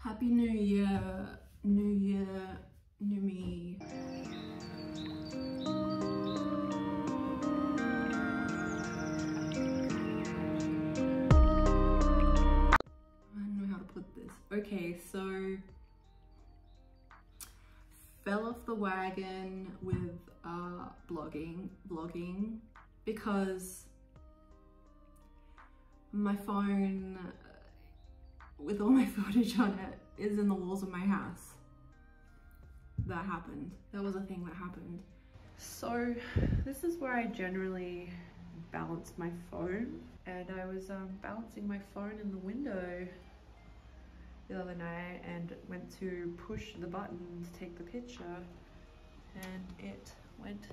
Happy New Year, New Year, New Me. I don't know how to put this. Okay, so fell off the wagon with vlogging because my phone with all my footage on it is in the walls of my house. That happened. That was a thing that happened. So this is where I generally balance my phone, and I was balancing my phone in the window the other night and went to push the button to take the picture, and it went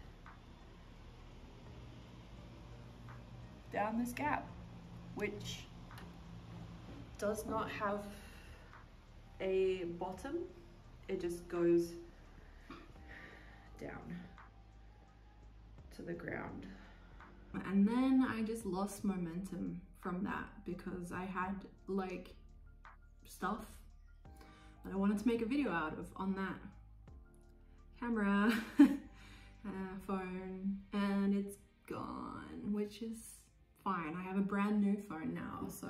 down this gap, which does not have a bottom. It just goes down to the ground. And then I just lost momentum from that because I had like stuff that I wanted to make a video out of on that camera phone, and it's gone, which is fine. I have a brand new phone now, so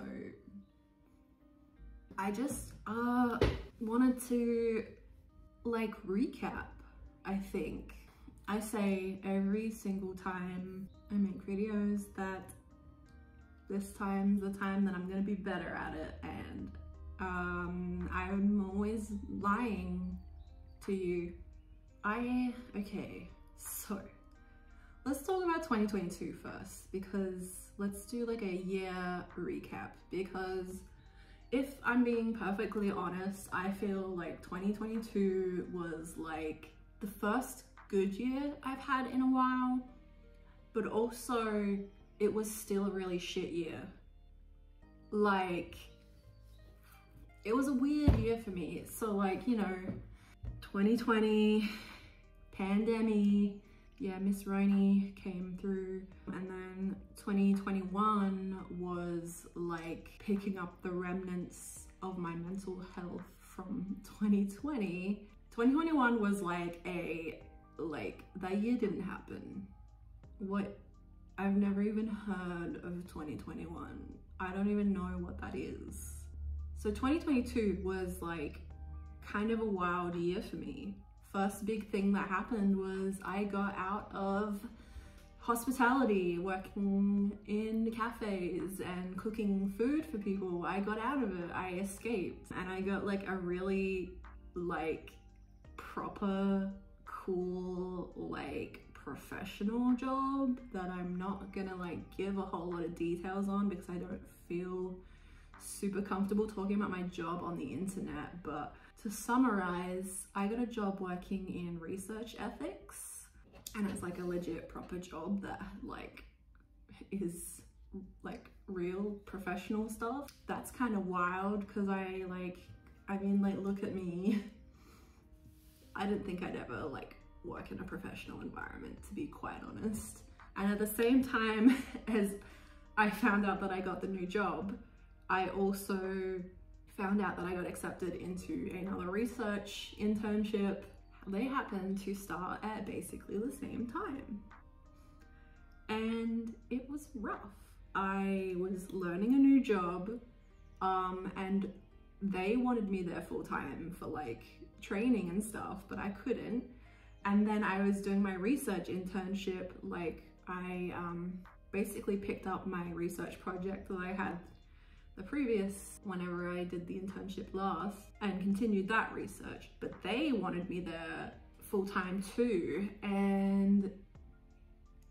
I just wanted to like recap. I think I say every single time I make videos that this time's the time that I'm gonna be better at it, and I'm always lying to you. Okay, so let's talk about 2022 first, because let's do like a year recap, because if I'm being perfectly honest, I feel like 2022 was like the first good year I've had in a while, but also it was still a really shit year. Like, it was a weird year for me. So like, you know, 2020, pandemic, yeah, Miss Roni came through, and then 2021 was like picking up the remnants of my mental health from 2020. 2021 was like that year didn't happen. What? I've never even heard of 2021. I don't even know what that is. So 2022 was like kind of a wild year for me. First big thing that happened was I got out of hospitality, working in cafes and cooking food for people. I got out of it, I escaped, and I got like a really like proper, cool, like professional job that I'm not gonna like give a whole lot of details on because I don't feel super comfortable talking about my job on the internet. But to summarize, I got a job working in research ethics, and it's like a legit proper job that like is like real professional stuff. That's kind of wild because I mean like look at me. I didn't think I'd ever like work in a professional environment, to be quite honest. And at the same time as I found out that I got the new job, I also found out that I got accepted into another research internship. They happened to start at basically the same time. And it was rough. I was learning a new job, and they wanted me there full time for like training and stuff, but I couldn't. And then I was doing my research internship. Like I basically picked up my research project that I had the previous, whenever I did the internship last, and continued that research, but they wanted me there full time too. And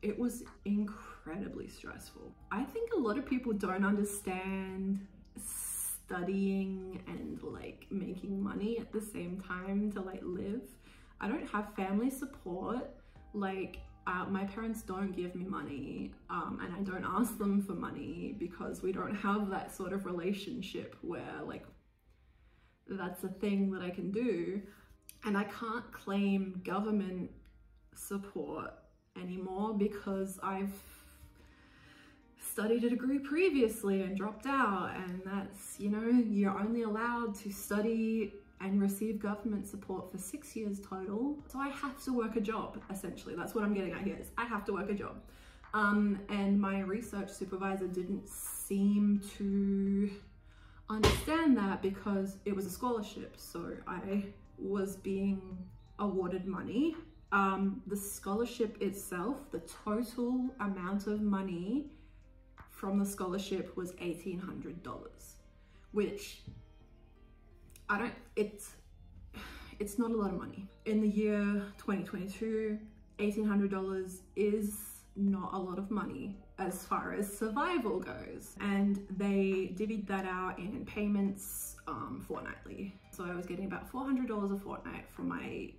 it was incredibly stressful. I think a lot of people don't understand studying and like making money at the same time to like live. I don't have family support. Like my parents don't give me money, and I don't ask them for money because we don't have that sort of relationship where like that's a thing that I can do. And I can't claim government support anymore because I've studied a degree previously and dropped out, and that's, you know, you're only allowed to study and receive government support for 6 years total. So I have to work a job, essentially. That's what I'm getting at here, is I have to work a job. And my research supervisor didn't seem to understand that because it was a scholarship. So I was being awarded money. The scholarship itself, the total amount of money from the scholarship was $1,800, which it's not a lot of money. In the year 2022, $1,800 is not a lot of money as far as survival goes. And they divvied that out in payments fortnightly. So I was getting about $400 a fortnight for my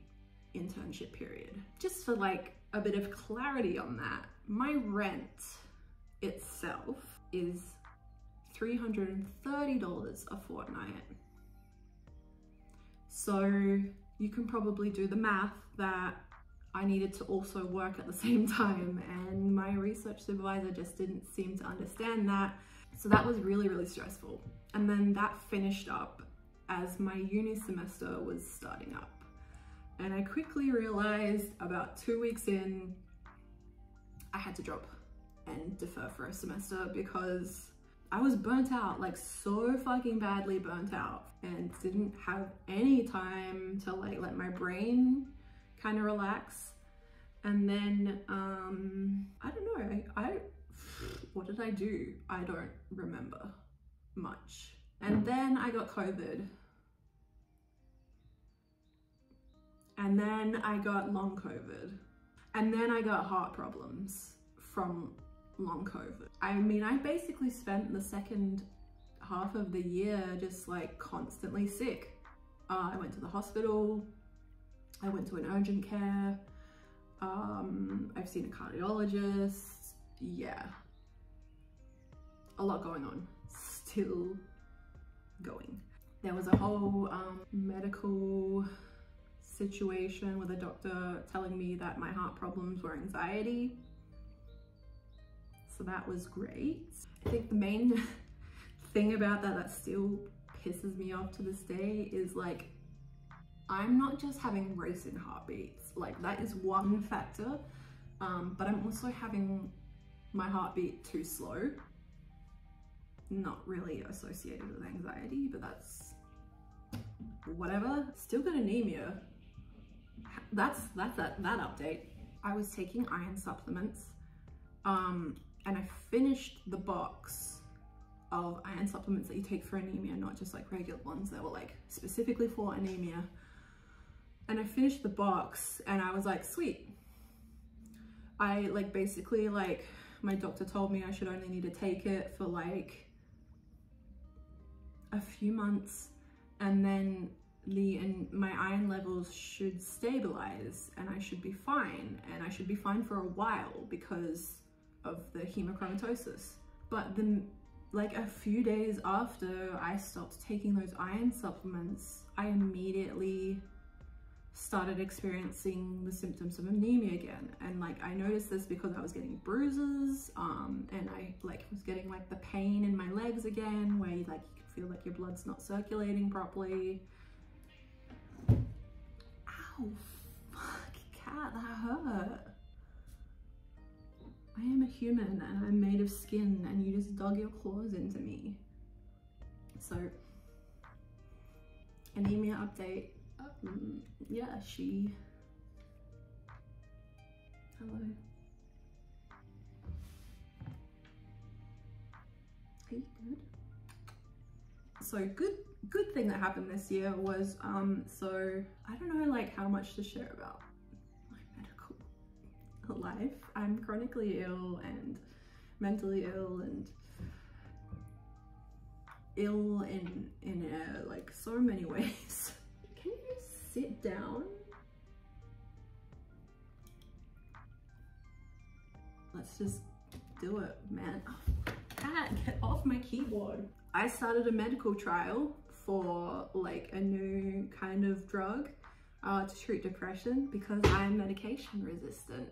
internship period. Just for like a bit of clarity on that, my rent itself is $330 a fortnight. So you can probably do the math that I needed to also work at the same time, and my research supervisor just didn't seem to understand that. So that was really, really stressful. And then that finished up as my uni semester was starting up. And I quickly realized about 2 weeks in, I had to drop and defer for a semester because I was burnt out, like so fucking badly burnt out, and didn't have any time to like let my brain kind of relax. And then I don't know, what did I do? I don't remember much. And then I got COVID, and then I got long COVID, and then I got heart problems from long COVID. I mean, I basically spent the second half of the year just like constantly sick. I went to the hospital, I went to an urgent care, I've seen a cardiologist. Yeah, a lot going on, still going. There was a whole medical situation with a doctor telling me that my heart problems were anxiety. So that was great. I think the main thing about that still pisses me off to this day is like, I'm not just having racing heartbeats, like that is one factor, but I'm also having my heartbeat too slow. Not really associated with anxiety, but that's whatever. Still got anemia. That's that update. I was taking iron supplements, and I finished the box of iron supplements that you take for anemia, not just like regular ones that were like specifically for anemia. And I finished the box and I was like, sweet. I like basically like, my doctor told me I should only need to take it for like a few months, and then my iron levels should stabilize and I should be fine, and I should be fine for a while because of the hemochromatosis. But then like a few days after I stopped taking those iron supplements, I immediately started experiencing the symptoms of anemia again. And like I noticed this because I was getting bruises, and I like was getting like the pain in my legs again, where you can feel like your blood's not circulating properly. Ow, fuck, cat, that hurt. I am a human and I'm made of skin, and you just dug your claws into me. So, anemia update. Yeah, hello. Are you good? So good thing that happened this year was, so I don't know like how much to share about my medical life. I'm chronically ill and mentally ill and ill in like so many ways. Can you sit down? Let's just do it, man. Oh, cat, get off my keyboard. I started a medical trial for like a new kind of drug to treat depression because I'm medication resistant.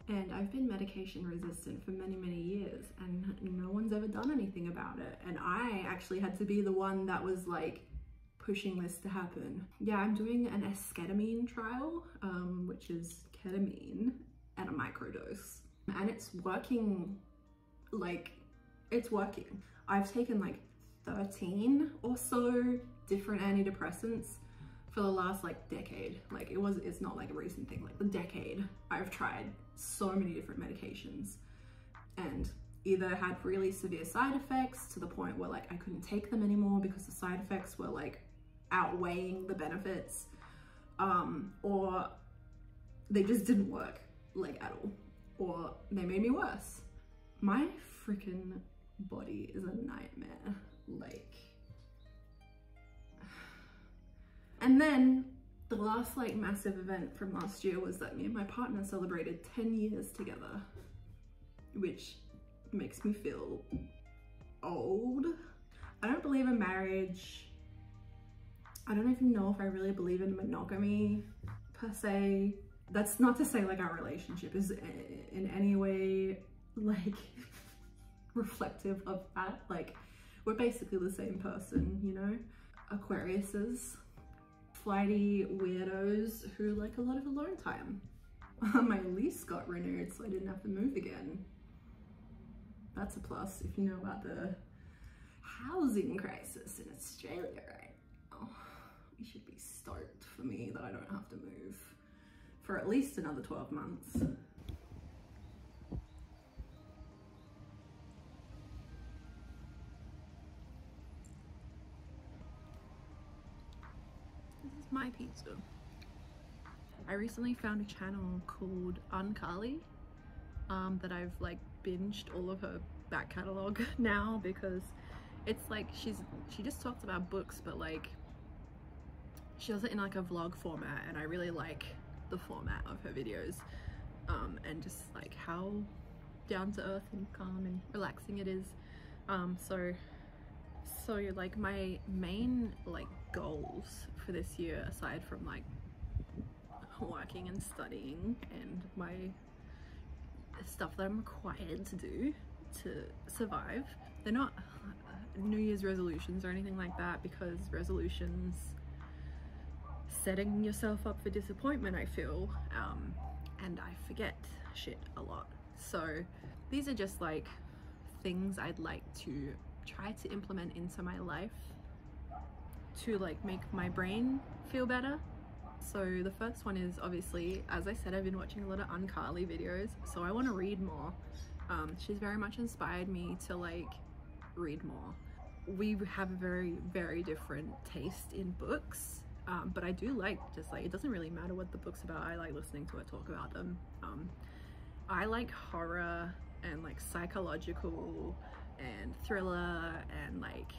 And I've been medication resistant for many, many years, and no one's ever done anything about it. And I actually had to be the one that was like pushing this to happen. Yeah, I'm doing an esketamine trial, which is ketamine at a microdose. And it's working, like, it's working. I've taken like 13 or so different antidepressants for the last like decade. Like it's not like a recent thing, like the decade. I've tried so many different medications and either had really severe side effects to the point where like I couldn't take them anymore because the side effects were like outweighing the benefits, or they just didn't work like at all, or they made me worse. My freaking body is a nightmare, like. And then the last like massive event from last year was that me and my partner celebrated 10 years together, which makes me feel old. I don't believe in marriage. I don't even know if I really believe in monogamy per se. That's not to say like our relationship is in any way like reflective of that. Like we're basically the same person, you know? Aquariuses, flighty weirdos who like a lot of alone time. My lease got renewed so I didn't have to move again. That's a plus if you know about the housing crisis in Australia right now. You should be stoked for me that I don't have to move for at least another 12 months. This is my pizza. I recently found a channel called Unkali that I've like binged all of her back catalog now, because it's like she just talks about books, but like she does it in like a vlog format, and I really like the format of her videos, and just like how down to earth and calm and relaxing it is. So like my main like goals for this year, aside from like working and studying and my stuff that I'm required to do to survive, they're not New Year's resolutions or anything like that, because resolutions setting yourself up for disappointment, I feel, and I forget shit a lot. So these are just like things I'd like to try to implement into my life to like make my brain feel better. So the first one is, obviously, as I said, I've been watching a lot of Unkali videos, so I want to read more. She's very much inspired me to like read more. We have a very, very different taste in books, but I do like, just like, it doesn't really matter what the book's about, I like listening to her talk about them. I like horror and like psychological and thriller and like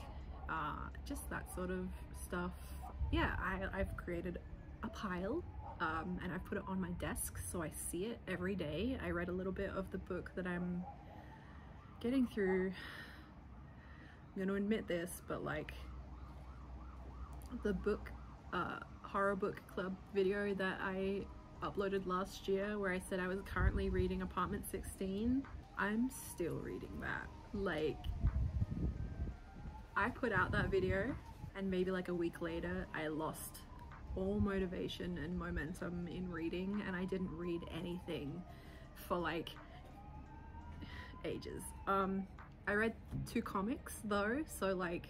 just that sort of stuff. Yeah, I've created a pile and I've put it on my desk so I see it every day. I read a little bit of the book that I'm getting through. I'm gonna admit this, but like the book horror book club video that I uploaded last year, where I said I was currently reading Apartment 16, I'm still reading that. Like, I put out that video and maybe like a week later I lost all motivation and momentum in reading, and I didn't read anything for like ages. I read 2 comics though, so like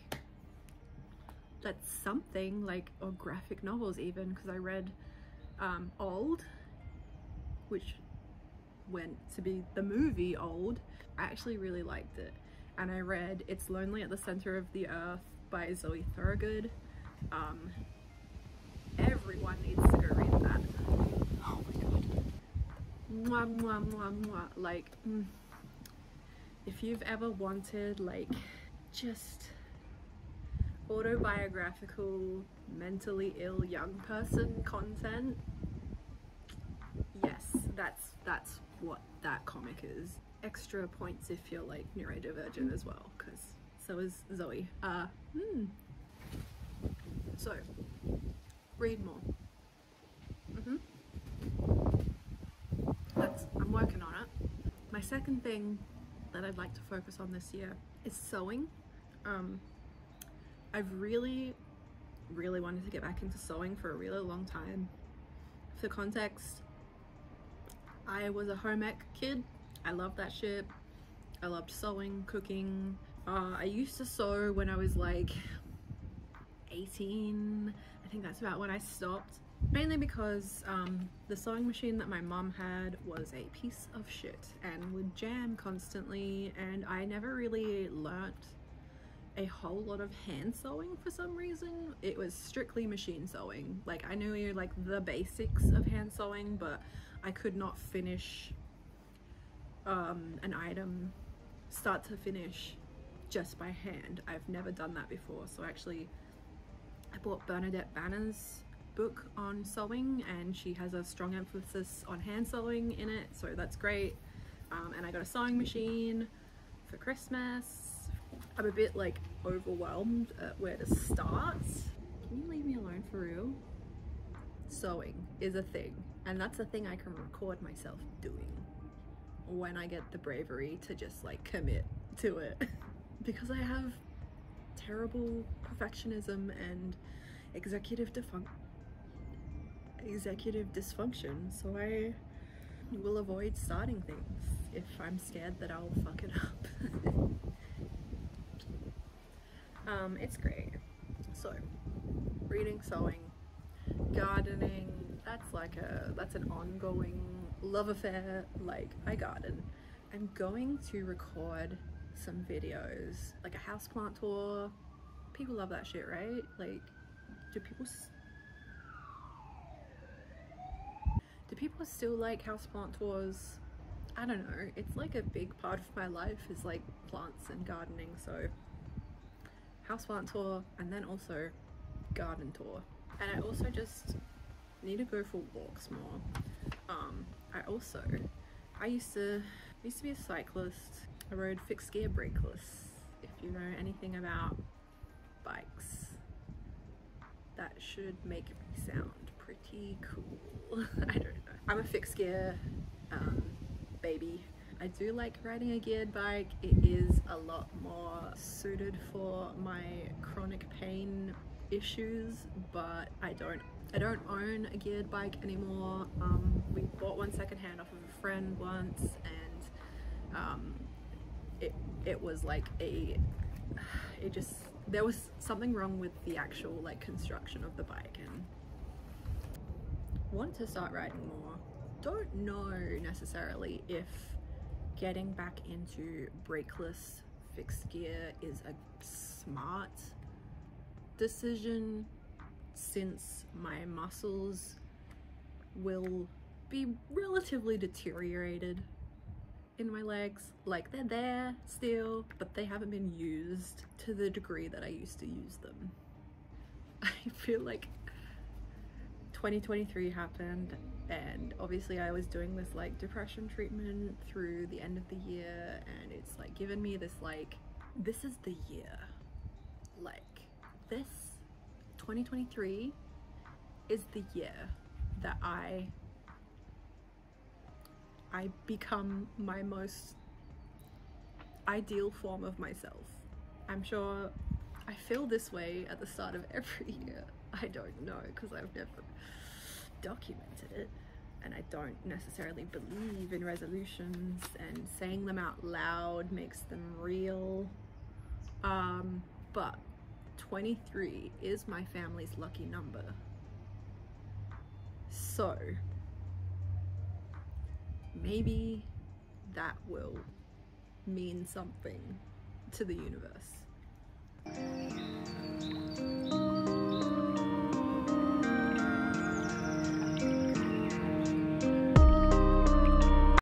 that's something, like, or graphic novels even, because I read Old, which went to be the movie Old. I actually really liked it. And I read It's Lonely at the Center of the Earth by Zoe Thorogood. Everyone needs to go read that. Oh my god. Mwah, mwah, mwah, mwah. Like, if you've ever wanted like just autobiographical, mentally ill young person content, yes, that's what that comic is. Extra points if you're like neurodivergent as well, because so is Zoe. So read more. I'm working on second thing that I'd like to focus on this year is sewing. I've really wanted to get back into sewing for a really long time. For context, I was a home ec kid. I loved that shit. I loved sewing, cooking. I used to sew when I was like 18. I think that's about when I stopped. Mainly because the sewing machine that my mom had was a piece of shit and would jam constantly, and I never really learnt a whole lot of hand sewing for some reason. It was strictly machine sewing. Like, I knew like the basics of hand sewing, but I could not finish an item start to finish just by hand. I've never done that before. So actually I bought Bernadette Banner's book on sewing, and she has a strong emphasis on hand sewing in it, so that's great. And I got a sewing machine for Christmas. I'm a bit like overwhelmed at where to start. Can you leave me alone for real? Sewing is a thing, and that's a thing I can record myself doing when I get the bravery to just like commit to it. Because I have terrible perfectionism and executive dysfunction, so I will avoid starting things if I'm scared that I'll fuck it up. It's great. So reading, sewing, gardening, that's an ongoing love affair. Like, I garden. I'm going to record some videos, like a houseplant tour. People love that shit, right? Like, do people still like houseplant tours? I don't know. It's like a big part of my life is like plants and gardening. So houseplant tour, and then also garden tour. And I also just need to go for walks more. I used to be a cyclist. I rode fixed gear brakeless. If you know anything about bikes, that should make me sound pretty cool. I don't know. I'm a fixed gear baby. I do like riding a geared bike. It is a lot more suited for my chronic pain issues, but I don't own a geared bike anymore. We bought one secondhand off of a friend once, and it was like there was something wrong with the actual like construction of the bike, and want to start riding more. Don't know necessarily if getting back into brakeless fixed gear is a smart decision, since my muscles will be relatively deteriorated in my legs. Like, they're there still, but they haven't been used to the degree that I used to use them. I feel like 2023 happened, and obviously I was doing this like depression treatment through the end of the year, and it's like given me this like, this is the year, like this 2023 is the year that I become my most ideal form of myself. I'm sure I feel this way at the start of every year. I don't know, because I've never documented it, and I don't necessarily believe in resolutions, and saying them out loud makes them real. But 23 is my family's lucky number, so maybe that will mean something to the universe.